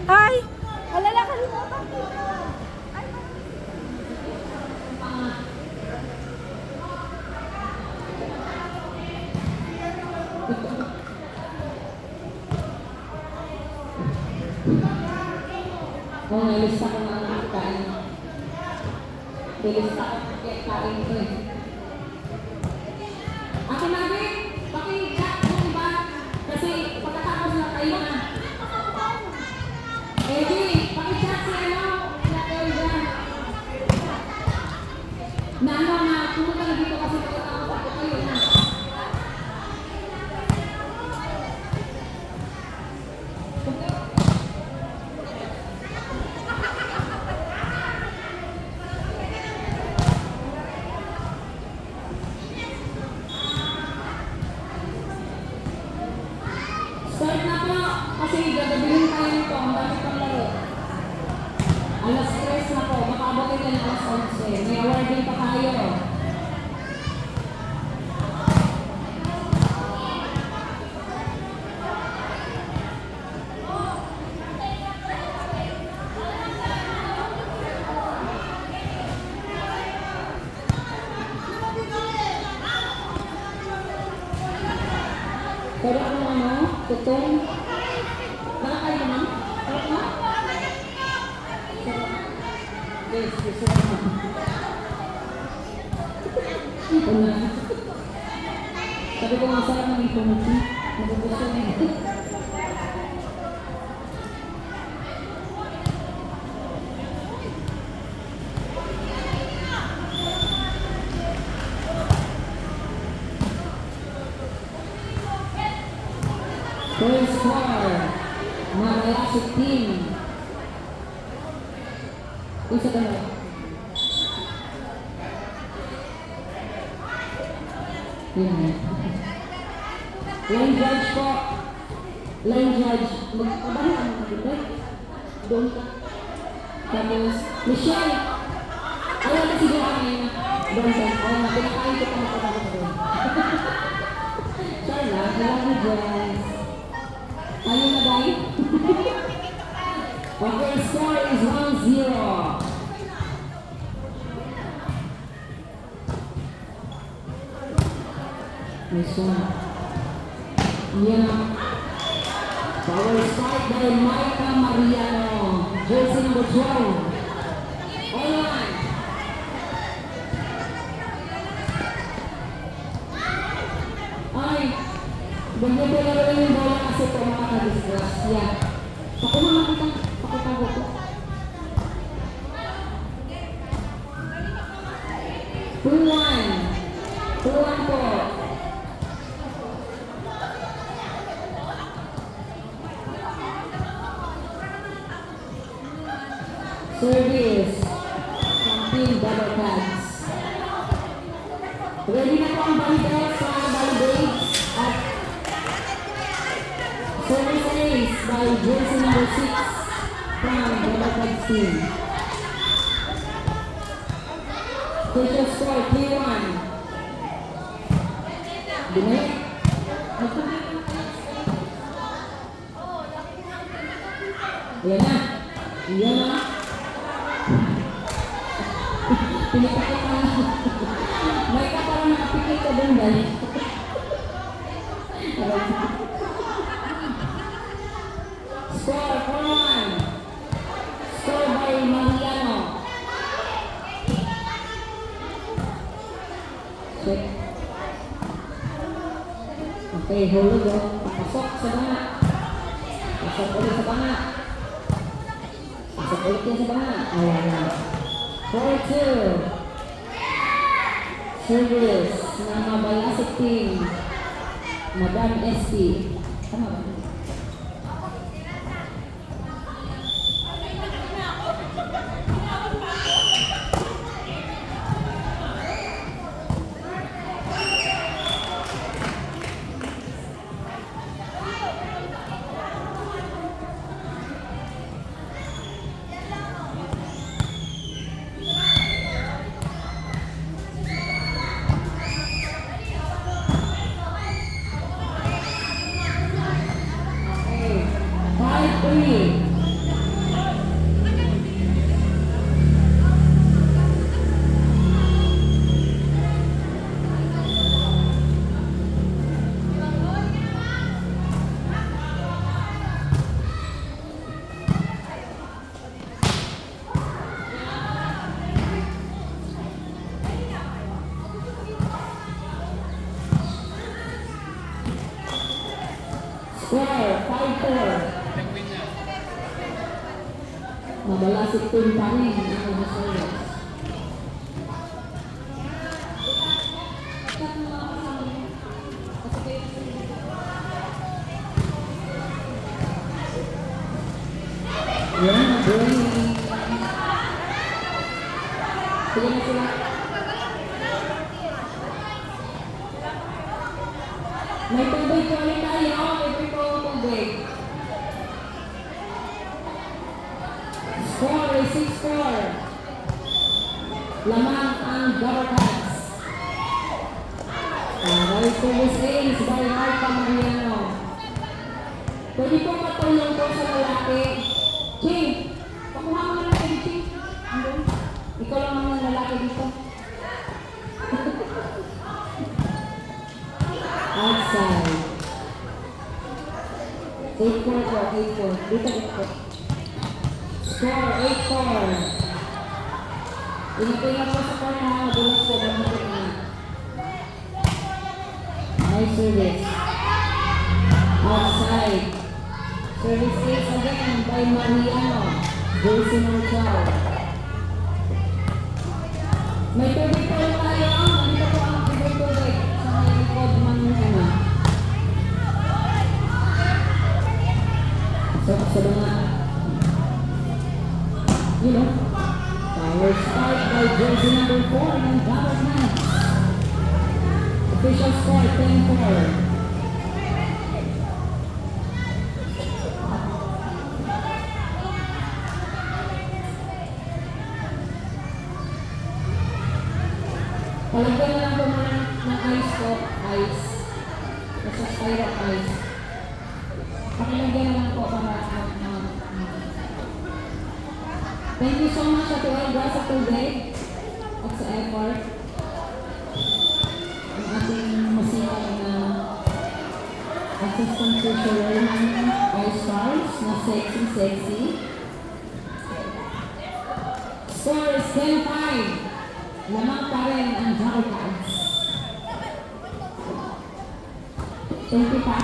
Hi! Alala, kalimutan ko. Ay, Oh, nalista ko na ang kain. Nalista ko ang kain ko eh. Ate Mavi, paki-chat mo iba. Kasi pagkatapos na kayo na. Eddie, paki-chat si ano, na Elda. Na ano na, pumunta na dito kasi pagkatapos ako kayo na. Start na po, kasi gagabihin tayo nito, ang dami pang laro. Alas 3 na po, makaabot din alas 11. May awarding pa tayo. Pero ano ano, tutong. Nakakain naman? Sarap na? Yes, sarap na. Ito na. Sabi ko nga sarap ng ipumuti. Nagugusto na ito. First score, Malayasik team. Isa ka na. Line judge po. Line judge. Magpabalik ang mga dito. Doon ka. Tapos, Michelle. Ayaw na siguro kami na. Doon ka. Ayaw na. Pinakain ko pa makabalik ko doon. Sorry lang. Kailangan mo dyan. Ayaw na dahil? Okay, score is 1-0. Nice one. Yeah. Power spike by Micah Mariano. Jersey number 12. Online. Ay, ganito na rin yung bola kasi ito makakadisgrasya. Ako mga pakitago ko. 2-1. 2-1 po. Service. Camping double pads. Ready na po ang balibags sa balibags at service ace by jersey number 6 from double pads team. Official score 3-1. Dinay. Yan na. Yan na. Pinipakita ka na. May ka parang nakapikit ka doon dahil. Score 4-1. Score by Mariano. Check. Okay, hulog o. Pasok sa banga. Pasok ulit sa banga. Pasok ulit yan sa banga. Ayan na. 4-2. Service ng Malayasik team. Madam SP. Tama ba? Okay. 5-3. Mabalasik team pa rin ang mga service. Yan, bring. Sige na sila. May tubig ko ulit tayo. May tubig. Score is 6-4. Lamang ang Governors. Right service ace by Marta Mariano. Pwede po matulong po sa lalaki. Ching, pakuha mo na lang Ching. Andun. Ikaw lang ang lalaki dito. Outside. 8-4 po, 8-4. Dito. Score, 8-4. Ingat po sa corner ha. Bulas po, bakit na. Nice service. Outside. Service ace again by Mariano. Jason Orchal. May tubig po rin tayo. Nandito po ang tubig sa may likod ng ano. Sa mga you know, power start by jersey number 4 ng Government. Official score 10-4. Palagyan na lang po muna ng ice po. Ice. Kasi styro ice. Pakilagyan na lang po para thank you so much at Elga sa tubig at sa effort. Ang ating masikap na assistant treasurer ng All-Stars na sexy. Score is 10-5. Lamang pa rin ang Jacobs. Thank you pa.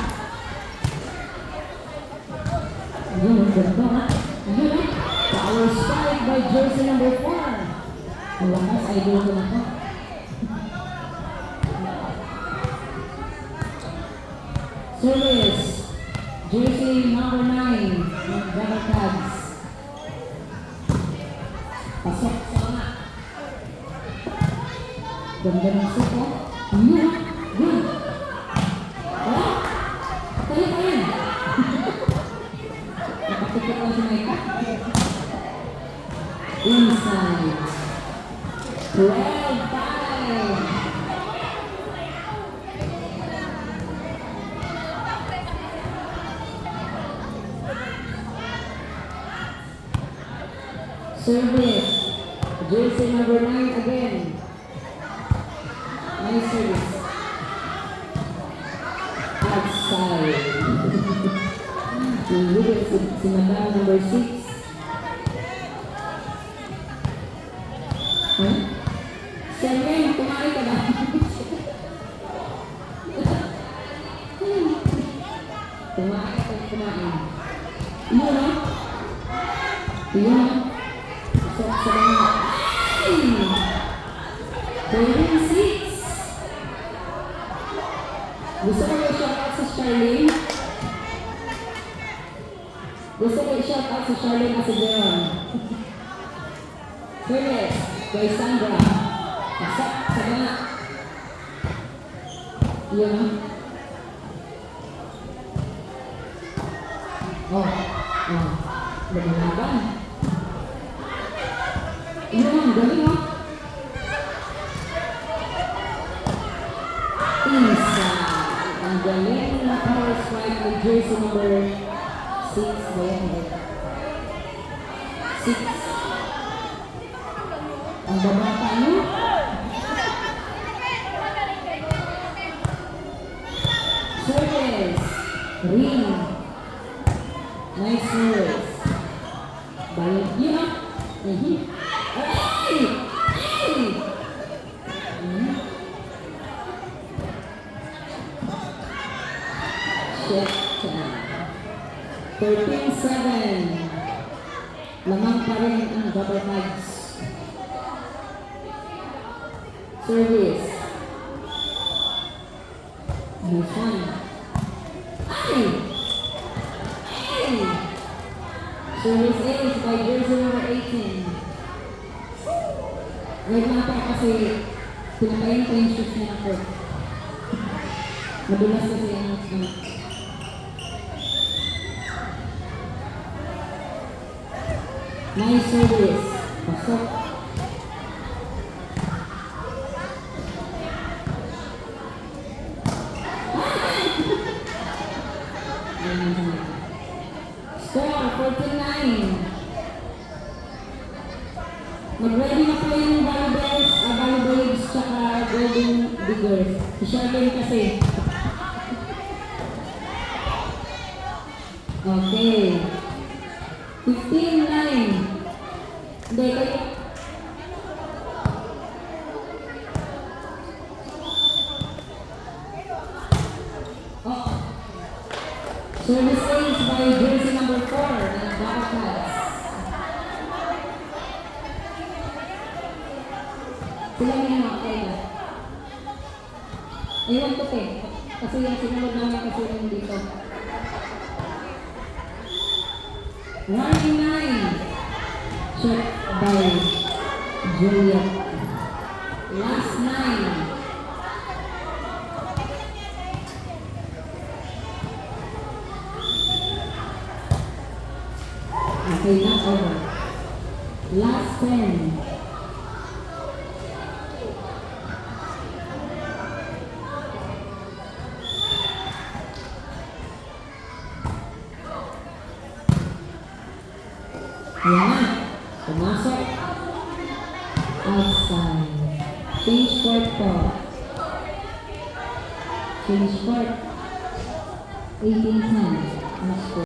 Ayun, ang ganda ha. Ayun ha. Power strike by jersey number 4. Ang lakas, idol ko na to. Service. Jersey number 9 ng Jacobs. Pasok sa mga. Ganda ng suko. Yun. Oh, tayo. Nakapikit lang si Micah. Inside. 12-5. Service. Jersey number 9 again. Nice service. Outside. Si Madam number 6. Huh? Siyempre, kumain ka ba? Kumain. Iyon na? Sa mga... Ay! 36! Gusto ko i-shout out sa Charlene? Gusto ko i-shout out sa Charlene Asideron. Service kay Sandra. Pasok sa mga. Iyon na. Lumalaban. Iyon na, galing ha. Isa. Ang galing na power strike with jersey number 6. Ang babata nyo. Service. Ring. Nice service. Bayad niya. Ay! Check. 13-7. Lamang pa rin ang double cards. Service. Busan. Ay! Ay! Service ace by jersey number 18. Right na pa kasi pinakain ko yung shoes niya ako. Madulas kasi ang nice service. Pasok. Score, 49. Mag-ready na po yung volleyball, tsaka golden diggers. I-share kasi. Okay. 15-9. Hindi, kayo. Oh. Service ace by jersey number 4 ng Barakas. Sila yung mga kaya. Ewan ko kasi yung sinunod namin kasi yung dito. Running 9. Check by Juliet. Last 9. Okay, not over. Last 10. Yan na. Pumasok. Outside. Change court po. Change court. 18-10. Ang score.